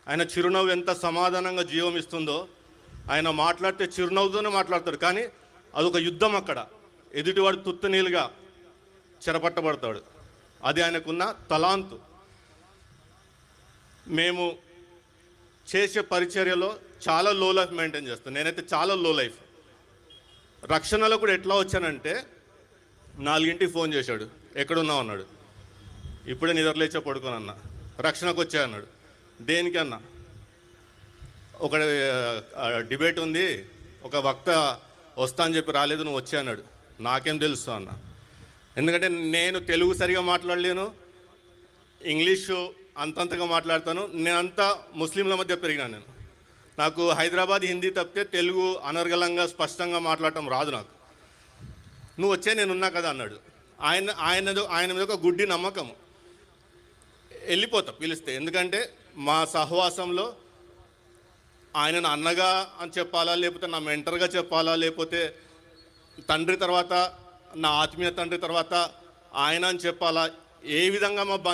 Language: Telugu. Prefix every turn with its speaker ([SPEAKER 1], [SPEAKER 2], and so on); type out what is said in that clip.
[SPEAKER 1] ఆయన చిరునవ్వు ఎంత సమాధానంగా జీవం ఇస్తుందో, ఆయన మాట్లాడితే చిరునవ్వుతోనే మాట్లాడతాడు. కానీ అదొక యుద్ధం. అక్కడ ఎదుటివాడు తుత్తనీలుగా చెరపట్టబడతాడు. అది ఆయనకున్న తలాంతు. మేము చేసే పరిచర్యలో చాలా లో లైఫ్ మెయింటైన్ చేస్తాను. నేనైతే చాలా లో లైఫ్. రక్షణలో కూడా ఎట్లా వచ్చానంటే, 4ంటికి ఫోన్ చేశాడు, ఎక్కడున్నావు అన్నాడు. ఇప్పుడే నిద్రలేచా పడుకొని అన్నా. రక్షణకు వచ్చా అన్నాడు. దేనికి అన్నా? ఒక డిబేట్ ఉంది, ఒక వక్త వస్తా అని చెప్పి రాలేదు, నువ్వు వచ్చా అన్నాడు. నాకేం తెలుసు అన్న. ఎందుకంటే నేను తెలుగు సరిగా మాట్లాడలేను, ఇంగ్లీషు అంతంతగా మాట్లాడతాను. నేనంతా ముస్లింల మధ్య పెరిగినాను. నాకు హైదరాబాద్ హిందీ తప్పితే తెలుగు అనర్గళంగా స్పష్టంగా మాట్లాడటం రాదు నాకు. నువ్వు వచ్చే నేనున్నా కదా అన్నాడు. ఆయన మీద ఒక గుడ్డి నమ్మకం. వెళ్ళిపోతా పిలిస్తే. ఎందుకంటే మా సహవాసంలో ఆయనను అన్నగా అని చెప్పాలా, లేకపోతే నా మెంటర్గా చెప్పాలా, లేకపోతే తండ్రి తర్వాత, నా ఆత్మీయ తండ్రి తర్వాత ఆయన అని చెప్పాలా, ఏ విధంగా మా